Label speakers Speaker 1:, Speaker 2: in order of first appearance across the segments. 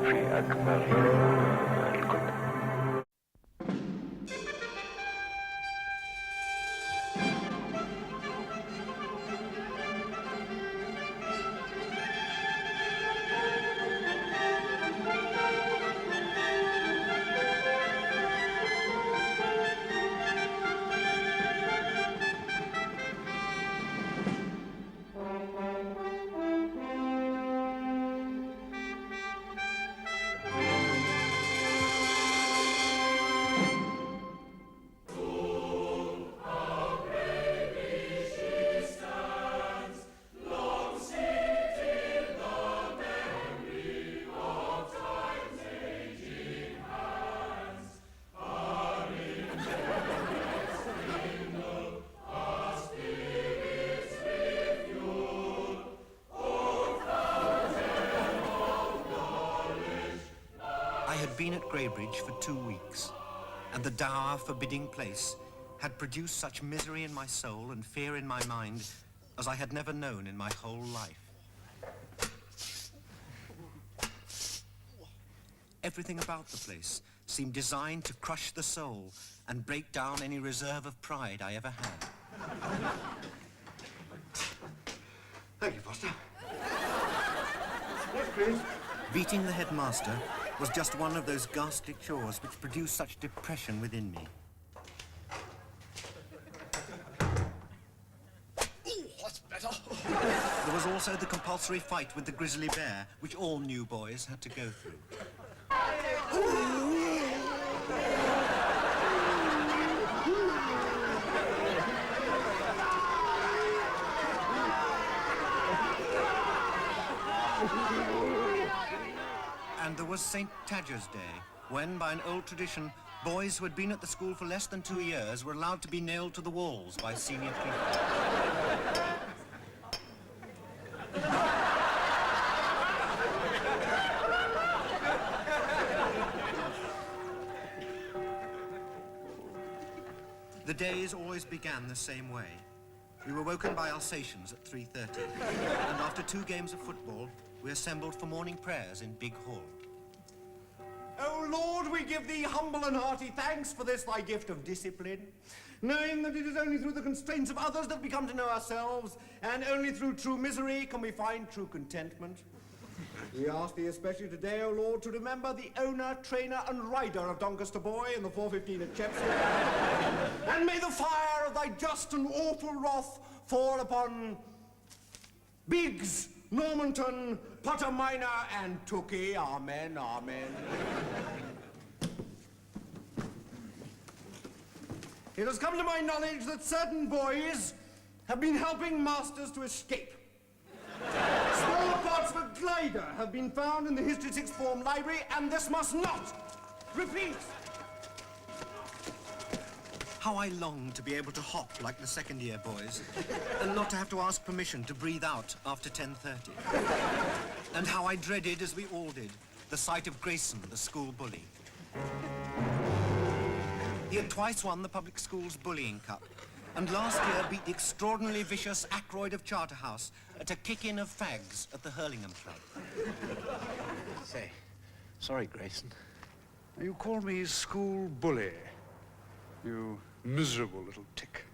Speaker 1: في أكبر الكتب.
Speaker 2: I had been at GRAYBRIDGE for 2 weeks, and the dour, forbidding place had produced such misery in my soul and fear in my mind as I had never known in my whole life. Everything about the place seemed designed to crush the soul and break down any reserve of pride I ever had.
Speaker 3: Thank you, Foster. Yes, please.
Speaker 2: Beating the headmaster was just one of those ghastly chores which produced such depression within me.
Speaker 3: Ooh, that's better.
Speaker 2: There was also the compulsory fight with the grizzly bear, which all new boys had to go through. And there was St. TADGER'S Day, when, by an old tradition, boys who had been at the school for less than 2 years were allowed to be nailed to the walls by senior people. The days always began the same way. We were woken by Alsatians at 3:30, and after 2 games of football, we assembled for morning prayers in Big Hall.
Speaker 4: O Lord, we give thee humble and hearty thanks for this thy gift of discipline, knowing that it is only through the constraints of others that we come to know ourselves, and only through true misery can we find true contentment. We ask thee especially today, O Lord, to remember the owner, trainer, and rider of Doncaster Boy in the 4:15 at Chepstow, and may the fire of thy just and awful wrath fall upon Biggs, Normanton, Potter Minor, and Tookie. Amen, amen. It has come to my knowledge that certain boys have been helping masters to escape. Small parts of a glider have been found in the History Sixth Form library, and this must not repeat.
Speaker 2: How I longed to be able to hop like the second-year boys, and not to have to ask permission to breathe out after 10:30. And how I dreaded, as we all did, the sight of Grayson, the school bully. He had twice won the public school's bullying cup, and last year beat the extraordinarily vicious Ackroyd of Charterhouse at a kick-in of fags at the Hurlingham Club.
Speaker 5: Say, sorry, Grayson. You call me school bully. You miserable little tick.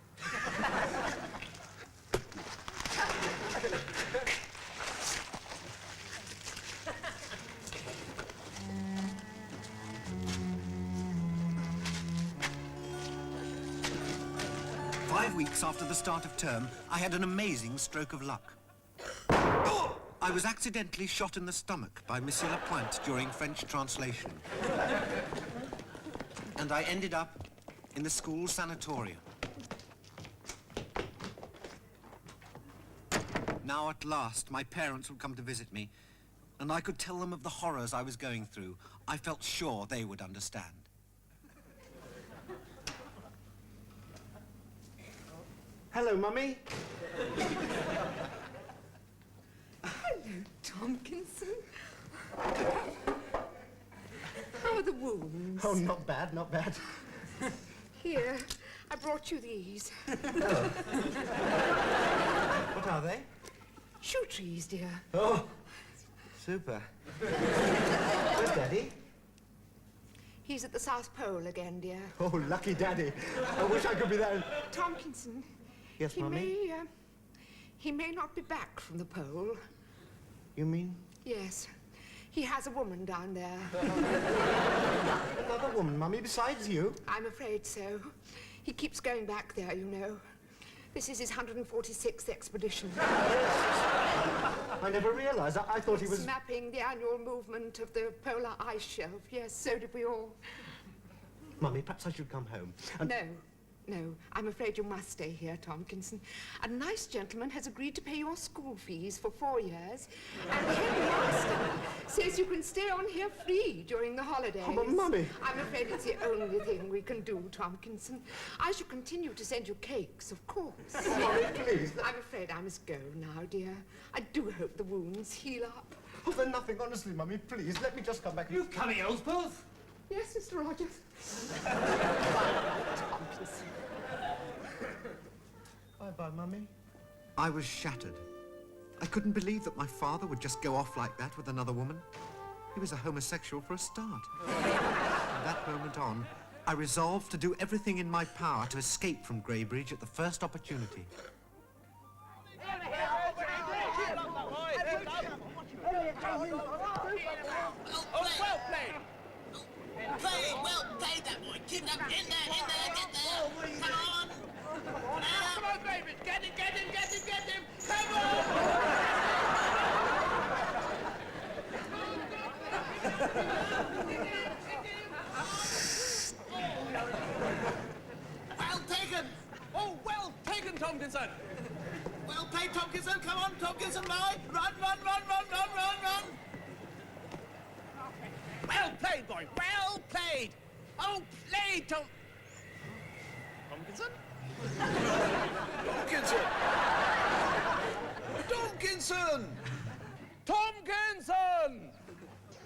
Speaker 2: Five weeks after the start of term, I had an amazing stroke of luck. I was accidentally shot in the stomach by Monsieur Lapointe during French translation. And I ended up in the school sanatorium. Now at last my parents would come to visit me, and I could tell them of the horrors I was going through. I felt sure they would understand.
Speaker 4: Hello, Mummy.
Speaker 6: Hello, Tomkinson. How are the wounds?
Speaker 4: Oh, not bad, not bad.
Speaker 6: Here, I brought you these.
Speaker 4: What are they?
Speaker 6: Shoe trees, dear.
Speaker 4: Oh, super. Where's Daddy?
Speaker 6: He's at the South Pole again, dear.
Speaker 4: Oh, lucky Daddy. I wish I could be there.
Speaker 6: Tomkinson.
Speaker 4: Yes, Mummy?
Speaker 6: He may not be back from the pole.
Speaker 4: You mean?
Speaker 6: Yes. He has a woman down there.
Speaker 4: Another woman, Mummy, besides you?
Speaker 6: I'm afraid so. He keeps going back there, you know. This is his 146th expedition.
Speaker 4: I never realized. I thought he was...
Speaker 6: Mapping the annual movement of the polar ice shelf. Yes, so did we all.
Speaker 4: Mummy, perhaps I should come home.
Speaker 6: No, I'm afraid you must stay here, Tomkinson. A nice gentleman has agreed to pay your school fees for 4 years, and the headmaster says you can stay on here free during the holidays.
Speaker 4: Oh, but Mummy...
Speaker 6: I'm afraid it's the only thing we can do, Tomkinson. I shall continue to send you cakes, of course.
Speaker 4: Oh, Mummy, please.
Speaker 6: I'm afraid I must go now, dear. I do hope the wounds heal up.
Speaker 4: Oh, for nothing, honestly, Mummy, please. Let me just come back.
Speaker 3: You coming, Ellsworth?
Speaker 6: Yes, Mr. Rogers. Tomkinson.
Speaker 4: Bye-bye, Mummy. I was shattered. I couldn't believe that my father would just go off like that with another woman. He was a homosexual for a start. From that moment on, I resolved to do everything in my power to escape from GRAYBRIDGE at the first opportunity.
Speaker 7: Well played! Well played, that boy. Keep up. In there, get there. Come on.
Speaker 3: Come on, baby. Get him. Come on!
Speaker 7: Well taken.
Speaker 3: Oh, well taken, Tomkinson.
Speaker 7: Well played, Tomkinson. Come on, Tomkinson, boy. Run.
Speaker 3: Well played, boy. Well played. Oh, played, Tomkinson? Tomkinson!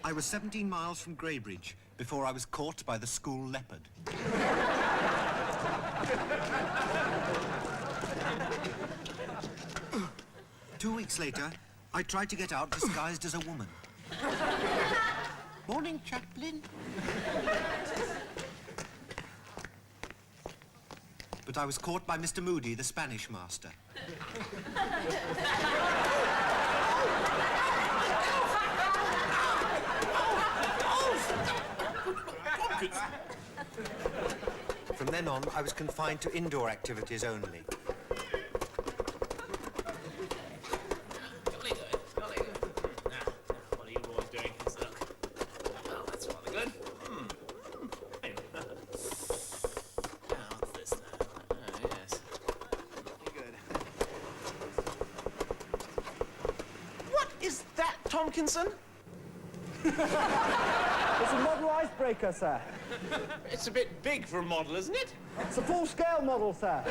Speaker 2: I was 17 miles from GRAYBRIDGE before I was caught by the school leopard. 2 weeks later, I tried to get out disguised as a woman. Morning, Chaplain. But I was caught by Mr. Moody, the Spanish master. From then on, I was confined to indoor activities only.
Speaker 7: What are you boys doing, sir? Oh, that's rather good. Now, what's this now? Oh, yes. Good.
Speaker 3: What is that, Tomkinson?
Speaker 8: It's a model icebreaker, sir.
Speaker 3: It's a bit big for a model, isn't it?
Speaker 8: It's a full-scale model, sir.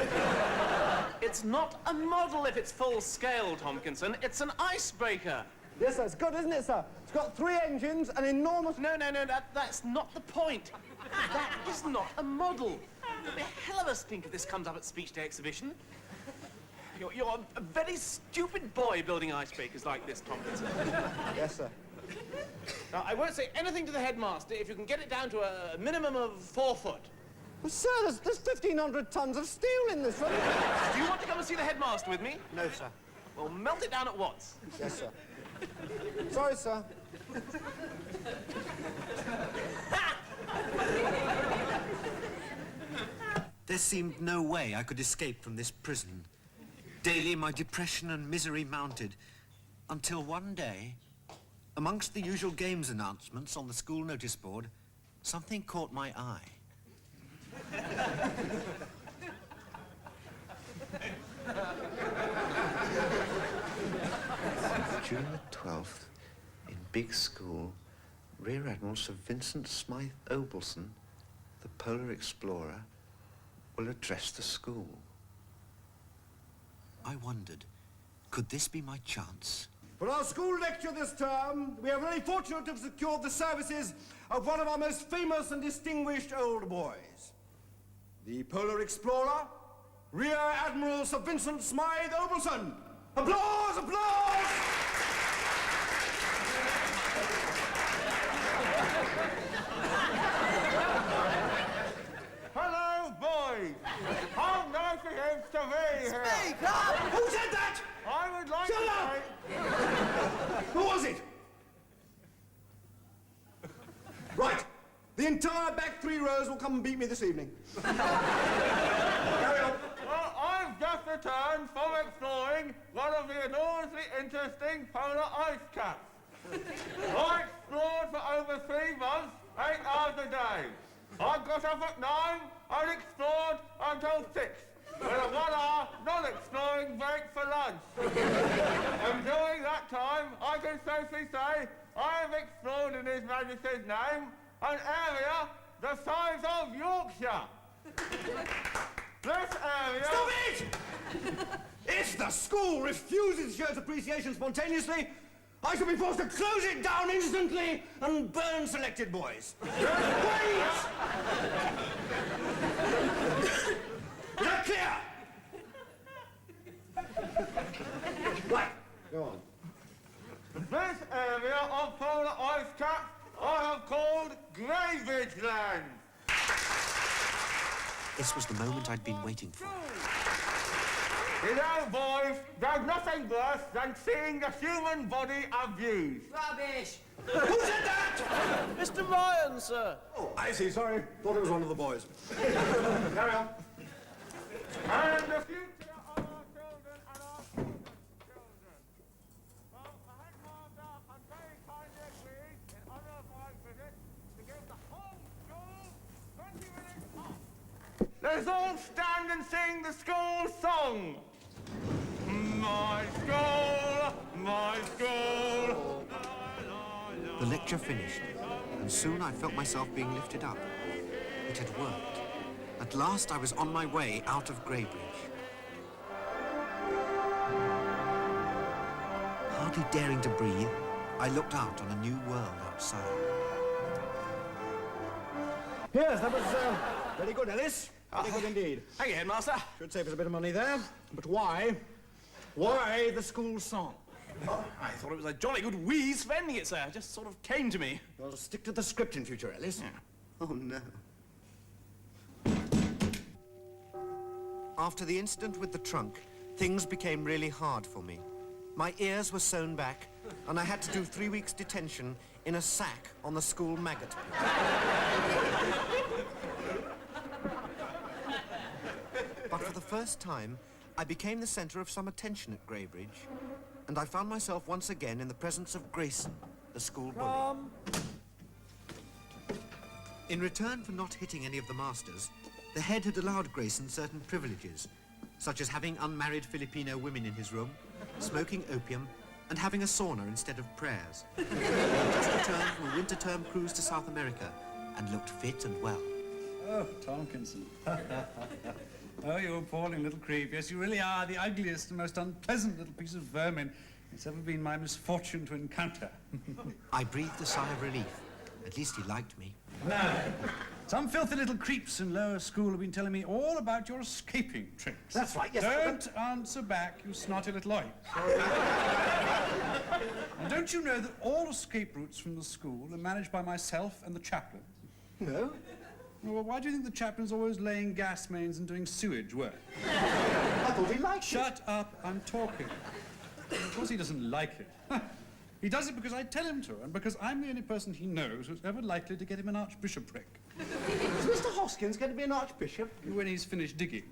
Speaker 3: It's not a model if it's full scale, Tomkinson. It's an icebreaker.
Speaker 8: Yes, sir. It's good, isn't it, sir? It's got 3 engines, an enormous...
Speaker 3: No, that's not the point. That is not a model. There'll be a hell of a stink if this comes up at Speech Day exhibition. You're a very stupid boy building icebreakers like this, Tomkinson.
Speaker 8: Yes, sir.
Speaker 3: Now, I won't say anything to the headmaster if you can get it down to a minimum of 4 foot.
Speaker 8: Well, sir, there's 1,500 tons of steel in this one.
Speaker 3: Do you want to come and see the headmaster with me?
Speaker 4: No, sir.
Speaker 3: Well, melt it down at once.
Speaker 8: Yes, sir. Sorry, sir.
Speaker 2: There seemed no way I could escape from this prison. Daily, my depression and misery mounted, until one day, amongst the usual games announcements on the school notice board, something caught my eye.
Speaker 9: June the 12th, in Big School, Rear Admiral Sir Vincent Smythe Obelson, the polar explorer, will address the school.
Speaker 2: I wondered, could this be my chance?
Speaker 4: For our school lecture this term, we are very fortunate to have secured the services of one of our most famous and distinguished old boys. The polar explorer, Rear Admiral Sir Vincent Smythe Obelson. Applause, applause! The entire back 3 rows will come and beat me this evening. Carry on.
Speaker 10: Well, I've just returned from exploring one of the enormously interesting polar ice caps. I explored for over 3 months, 8 hours a day. I got up at 9 and explored until 6, with a 1-hour non-exploring break for lunch. And during that time, I can safely say I have explored in His Majesty's name an area the size of Yorkshire. This area...
Speaker 4: Stop it! If the school refuses to show its appreciation spontaneously, I shall be forced to close it down instantly and burn selected boys. Wait! Is that clear? Right, go on.
Speaker 10: This area of polar ice cap I have called GRAYBRIDGE land.
Speaker 2: This was the moment I'd been waiting for.
Speaker 10: You know, boys, there's nothing worse than seeing the human body abused.
Speaker 7: Rubbish!
Speaker 4: Who said that?
Speaker 3: Mr. Ryan, sir.
Speaker 4: Oh, I see, sorry. Thought it was one of the boys. Carry on.
Speaker 10: And the future of our children and our children's children. Well, the headmaster has very kindly agreed, in honour of my visit, to give the whole school 20 minutes off. Let's all stand and sing the school song. My school, my school.
Speaker 2: The lecture finished, and soon I felt myself being lifted up. It had worked. At last I was on my way out of GRAYBRIDGE. Hardly daring to breathe, I looked out on a new world outside.
Speaker 4: Yes, that was very good, Ellis. Very good indeed.
Speaker 3: Thank you, Headmaster.
Speaker 4: Should save us a bit of money there. But why? Why the school song?
Speaker 3: I thought it was a jolly good wheeze for ending it, sir. It just sort of came to me.
Speaker 4: Well, stick to the script in future, Ellis.
Speaker 2: Oh, no. After the incident with the trunk, things became really hard for me. My ears were sewn back, and I had to do 3 weeks' detention in a sack on the school maggot pit. But for the first time, I became the centre of some attention at GRAYBRIDGE, and I found myself once again in the presence of Grayson, the school bully. In return for not hitting any of the masters, the head had allowed Grayson certain privileges, such as having unmarried Filipino women in his room, smoking opium, and having a sauna instead of prayers. He had just returned from a winter term cruise to South America and looked fit and well.
Speaker 5: Oh, Tomkinson. Oh, you appalling little creep. Yes, you really are the ugliest and most unpleasant little piece of vermin it's ever been my misfortune to encounter.
Speaker 2: I breathed a sigh of relief. At least he liked me.
Speaker 5: Now, some filthy little creeps in lower school have been telling me all about your escaping tricks.
Speaker 4: That's right, yes.
Speaker 5: Don't answer back, you snotty little oid. And don't you know that all escape routes from the school are managed by myself and the chaplain?
Speaker 4: No.
Speaker 5: Well, why do you think the chaplain's always laying gas mains and doing sewage work?
Speaker 4: I thought he liked it.
Speaker 5: Shut up, I'm talking. Of course he doesn't like it. He does it because I tell him to, and because I'm the only person he knows who's ever likely to get him an archbishopric.
Speaker 4: Is Mr. Hoskins going to be an archbishop?
Speaker 5: When he's finished digging.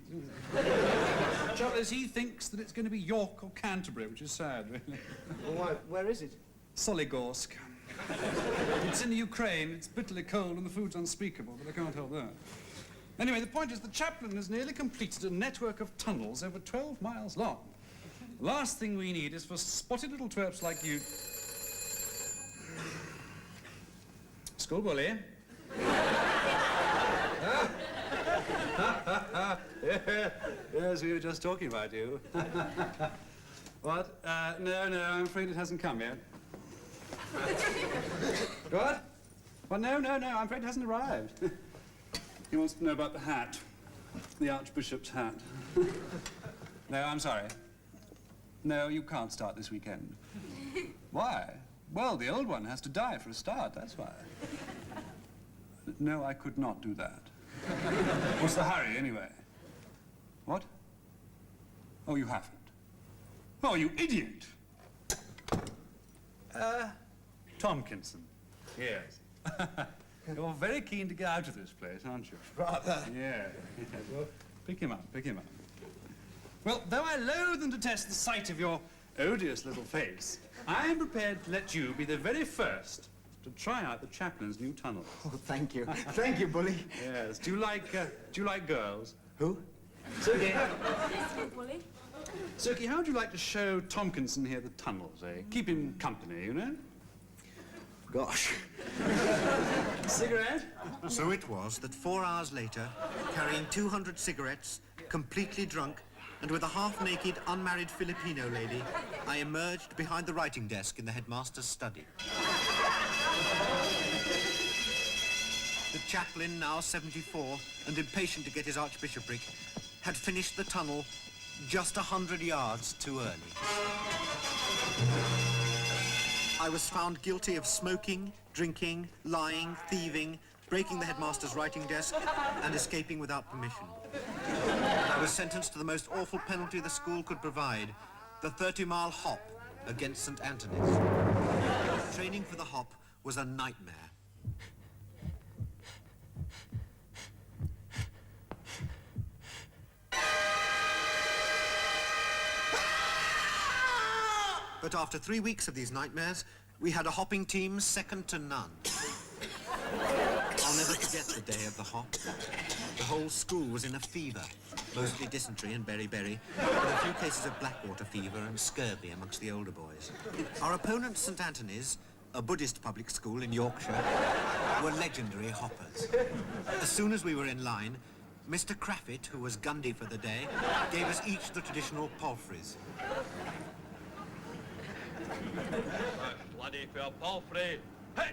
Speaker 5: Trouble is, he thinks that it's going to be York or Canterbury, which is sad, really.
Speaker 4: Well, where is it?
Speaker 5: Soligorsk. It's in the Ukraine, it's bitterly cold and the food's unspeakable, but I can't help that. Anyway, the point is the chaplain has nearly completed a network of tunnels over 12 miles long. The last thing we need is for spotted little twerps like you... School bully. Yes, we were just talking about you. What? No, I'm afraid it hasn't come yet. What? Well, no, I'm afraid it hasn't arrived. He wants to know about the hat. The Archbishop's hat. No, I'm sorry. No, you can't start this weekend. Why? Well, the old one has to die for a start, that's why. No, I could not do that. What's the hurry, anyway? What? Oh, you haven't. Oh, you idiot! Tomkinson. Yes. You're very keen to get out of this place, aren't you?
Speaker 4: Rather.
Speaker 5: Yeah. Well, pick him up, pick him up. Well, though I loathe and detest the sight of your odious little face, I am prepared to let you be the very first to try out the chaplain's new tunnels.
Speaker 4: Oh, thank you. Thank you, Bully.
Speaker 5: Yes. Do you like girls?
Speaker 4: Who?
Speaker 5: Suki.
Speaker 11: Yes, Bully.
Speaker 5: Suki, how would you like to show Tomkinson here the tunnels, eh? Keep him company, you know?
Speaker 4: Gosh.
Speaker 5: Cigarette?
Speaker 2: So it was that 4 hours later, carrying 200 cigarettes, completely drunk, and with a half-naked, unmarried Filipino lady, I emerged behind the writing desk in the headmaster's study. The chaplain, now 74, and impatient to get his archbishopric, had finished the tunnel just 100 yards too early. I was found guilty of smoking, drinking, lying, thieving, breaking the headmaster's writing desk, and escaping without permission. I was sentenced to the most awful penalty the school could provide, the 30-mile hop against St. Anthony's. Training for the hop was a nightmare. But after 3 weeks of these nightmares, we had a hopping team second to none. I'll never forget the day of the hop. The whole school was in a fever, mostly dysentery and beriberi, with a few cases of blackwater fever and scurvy amongst the older boys. Our opponents, St. Anthony's, a Buddhist public school in Yorkshire, were legendary hoppers. As soon as we were in line, Mr. Craffit, who was Gundy for the day, gave us each the traditional palfreys.
Speaker 10: Bloody for a palfrey. Hey!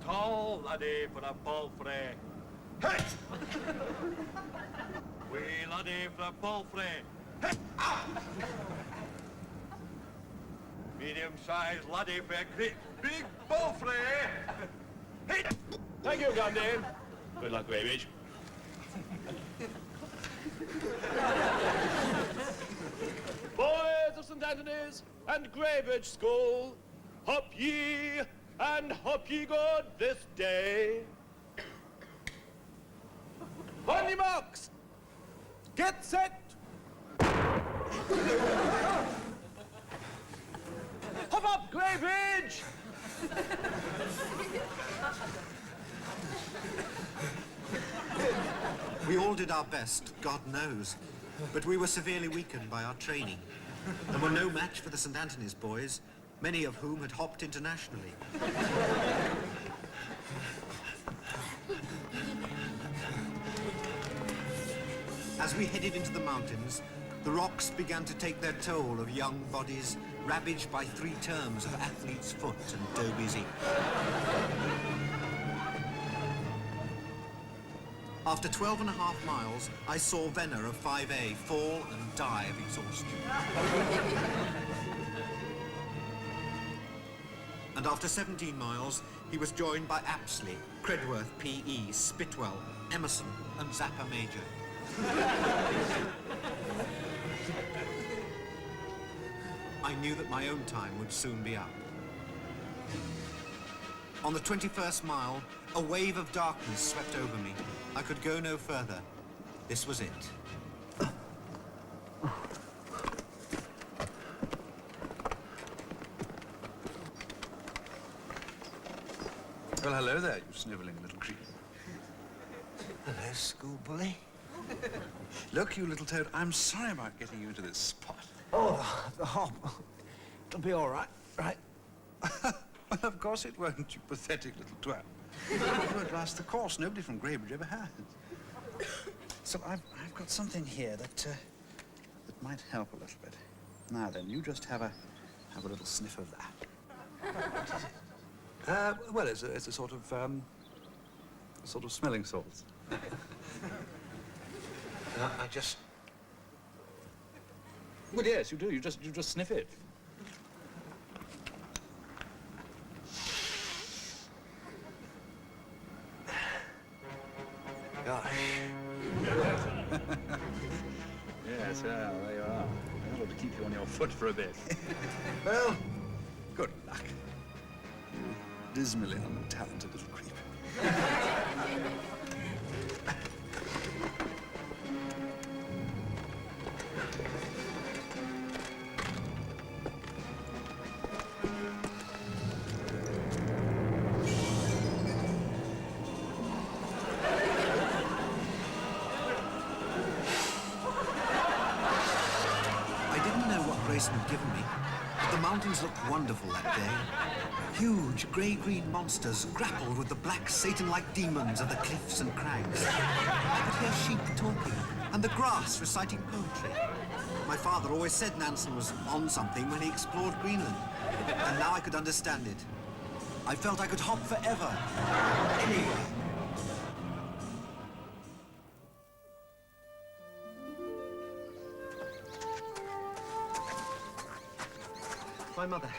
Speaker 10: Tall laddie for a palfrey. Hey! Wee laddie for a palfrey. Hey! Ah! Medium-sized laddie for a great big palfrey. Hey! Thank you, Gundy. Good luck, Graybridge. Boys of St. Anthony's and GRAYBRIDGE School, hop ye and hop ye good this day. On your marks, get set. Hop up, GRAYBRIDGE!
Speaker 2: We all did our best, God knows, but we were severely weakened by our training and were no match for the St. Anthony's boys, many of whom had hopped internationally. As we headed into the mountains, the rocks began to take their toll of young bodies ravaged by 3 terms of athlete's foot and Dobie's ink. After 12.5 miles, I saw Venner of 5A fall and die of exhaustion. And after 17 miles, he was joined by Apsley, Credworth, P.E., Spitwell, Emerson, and Zappa Major. I knew that my own time would soon be up. On the 21st mile, a wave of darkness swept over me. I could go no further. This was it.
Speaker 5: Well, hello there, you snivelling little creep.
Speaker 9: Hello, school bully.
Speaker 5: Look, you little toad, I'm sorry about getting you into this spot.
Speaker 4: Oh, the hop. It'll be all right, right?
Speaker 5: Well, of course it won't, you pathetic little twat. It won't last the course. Nobody from GRAYBRIDGE ever has. So I've got something here that might help a little bit. Now then, you just have a little sniff of that. What is it? Well, it's a sort of smelling salts.
Speaker 9: I just...
Speaker 5: Well, yes, you do. You just sniff it.
Speaker 9: Gosh.
Speaker 5: Yes, well, there you are. That'll to keep you on your foot for a bit.
Speaker 9: Well,
Speaker 5: good luck. dismally untalented little creep.
Speaker 2: I didn't know what Grayson had given me. The mountains looked wonderful that day. Huge grey-green monsters grappled with the black Satan-like demons of the cliffs and crags. I could hear sheep talking and the grass reciting poetry. My father always said Nansen was on something when he explored Greenland, and now I could understand it. I felt I could hop forever, anywhere.
Speaker 8: My mother.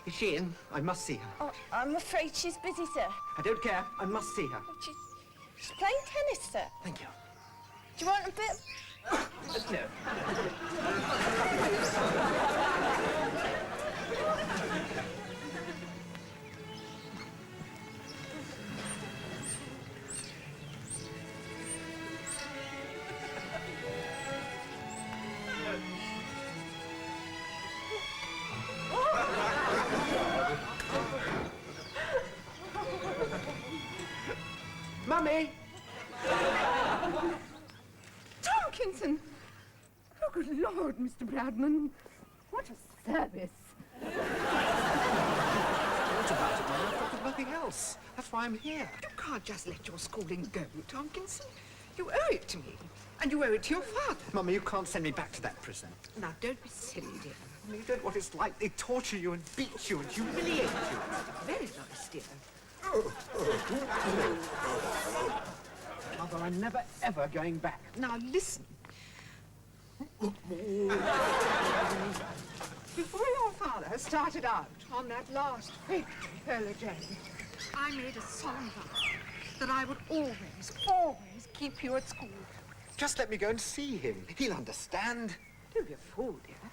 Speaker 8: Is she in? I must see her.
Speaker 11: Oh, I'm afraid she's busy, sir.
Speaker 8: I don't care. I must see her.
Speaker 11: Oh, she's playing tennis, sir.
Speaker 8: Thank you.
Speaker 11: Do you want a bit?
Speaker 8: No. Mummy!
Speaker 6: Tomkinson! Oh, good Lord, Mr. Bradman. What a service.
Speaker 8: What about it, Mummy? I've thought of nothing else. That's why I'm here.
Speaker 6: You can't just let your schooling go, Tomkinson. You owe it to me, and you owe it to your father.
Speaker 8: Mummy, you can't send me back to that prison.
Speaker 6: Now, don't be silly, dear.
Speaker 8: You don't know what it's like. They torture you and beat you and humiliate you.
Speaker 6: Very nice, dear.
Speaker 8: Mother, I'm never, ever going back.
Speaker 6: Now, listen. Before your father started out on that last fateful polar journey, I made a solemn vow that I would always, always keep you at school.
Speaker 8: Just let me go and see him. He'll understand.
Speaker 6: Don't be a fool, dear.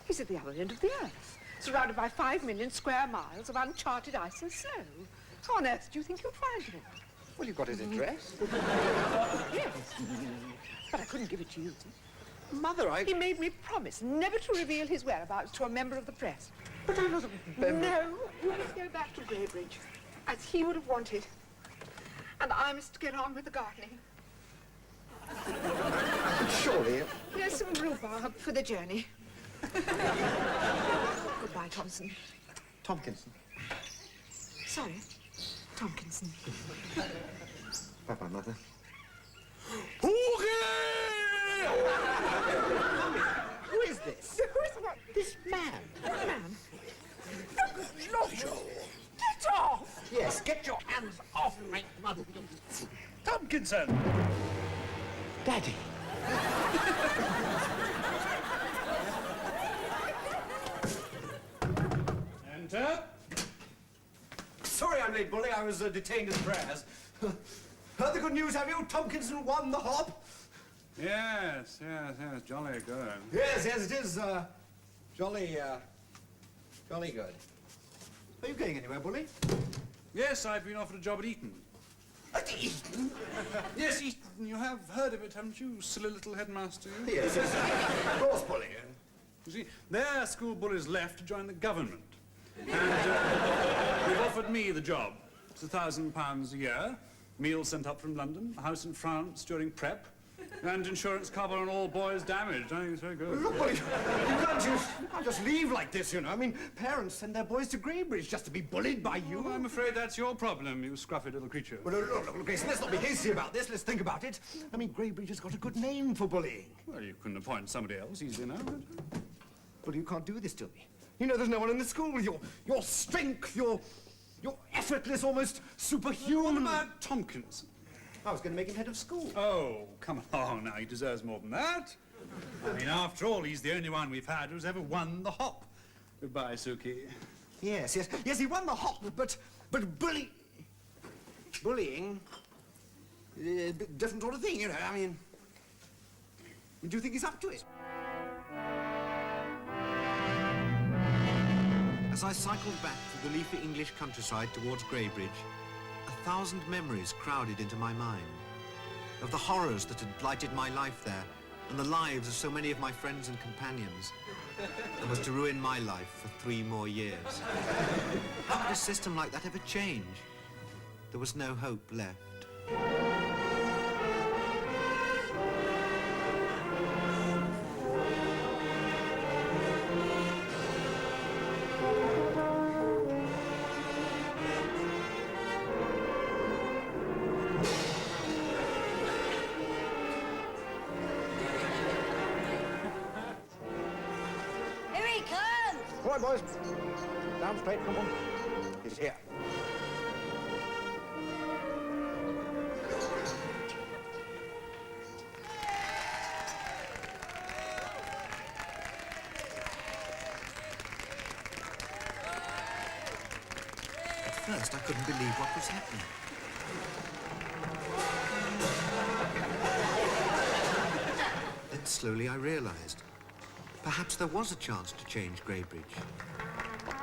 Speaker 6: He's at the other end of the earth, surrounded by 5 million square miles of uncharted ice and snow. How on earth do you think you'd find him?
Speaker 8: Well, you've got his address.
Speaker 6: Yes. But I couldn't give it to you.
Speaker 8: Mother,
Speaker 6: He made me promise never to reveal his whereabouts to a member of the press.
Speaker 8: But I wasn't...
Speaker 6: No, you must go back to GRAYBRIDGE, as he would have wanted. And I must get on with the gardening.
Speaker 8: Surely...
Speaker 6: Here's some rhubarb for the journey. Goodbye, Thompson.
Speaker 8: Tomkinson.
Speaker 6: Sorry, Tomkinson.
Speaker 8: Bye-bye, Mother. Who is this?
Speaker 6: Who is what?
Speaker 8: This man.
Speaker 6: What man? Get off!
Speaker 8: Yes, get your hands off my mother.
Speaker 5: Tomkinson!
Speaker 8: Daddy.
Speaker 5: Enter.
Speaker 4: Sorry I'm late, Bully. I was detained in prayers. Heard the good news, have you? Tomkinson won the hop.
Speaker 5: Yes, jolly good.
Speaker 4: Yes, it is, jolly good. Are you going anywhere, Bully?
Speaker 5: Yes, I've been offered a job at Eton.
Speaker 4: At Eton?
Speaker 5: Yes, Eton. You have heard of it, haven't you, silly little headmaster? You?
Speaker 4: Yes, of course, Bully.
Speaker 5: You see, their school bullies left to join the government. And they've offered me the job. It's £1,000 a year, meals sent up from London, a house in France during prep, and insurance cover on all boys damaged. I think it's very good.
Speaker 4: Look, Bully, you can't just leave like this, you know. I mean, parents send their boys to GRAYBRIDGE just to be bullied by you.
Speaker 5: Well, I'm afraid that's your problem, you scruffy little creature.
Speaker 4: Well, look, Grayson, let's not be hasty about this. Let's think about it. I mean, GRAYBRIDGE has got a good name for bullying.
Speaker 5: Well, you couldn't appoint somebody else easily enough.
Speaker 4: But you can't do this to me. You know, there's no one in the school with your strength, your effortless, almost superhuman...
Speaker 5: What about Tomkinson?
Speaker 4: I was going to make him head of school.
Speaker 5: Oh, come along now, he deserves more than that. I mean, after all, he's the only one we've had who's ever won the hop. Goodbye, Suki.
Speaker 4: Yes, he won the hop, but bullying, different sort of thing, you know. I mean, do you think he's up to it?
Speaker 2: As I cycled back through the leafy English countryside towards GRAYBRIDGE, 1,000 memories crowded into my mind of the horrors that had blighted my life there and the lives of so many of my friends and companions, and was to ruin my life for 3 more years. How could a system like that ever change? There was no hope left.
Speaker 11: Here he comes!
Speaker 8: Come on, boys. Down straight, come on. He's here.
Speaker 2: At first, I couldn't believe what was happening. Then slowly I realized perhaps there was a chance to change GRAYBRIDGE.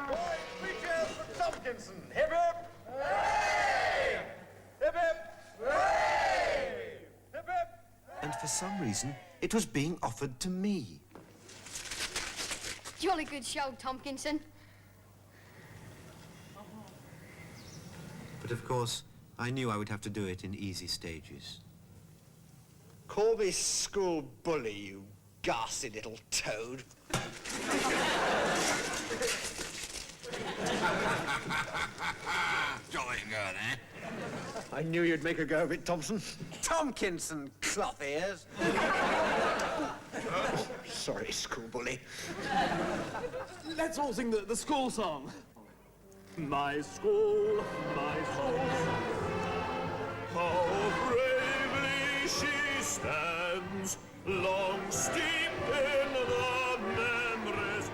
Speaker 4: Boys, preachers for Tomkinson. Hip hip! Hooray! Hip hip! Hooray! Hip hip!
Speaker 2: And for some reason, it was being offered to me.
Speaker 12: Jolly good show, Tomkinson.
Speaker 2: But of course, I knew I would have to do it in easy stages.
Speaker 8: Call me school bully, you ghastly little toad.
Speaker 9: Jolly good, eh?
Speaker 8: I knew you'd make a go of it, Thompson. Tomkinson, cloth ears. Sorry, school bully.
Speaker 3: Let's all sing the school song. My school, how bravely she stands, long steeped in the memories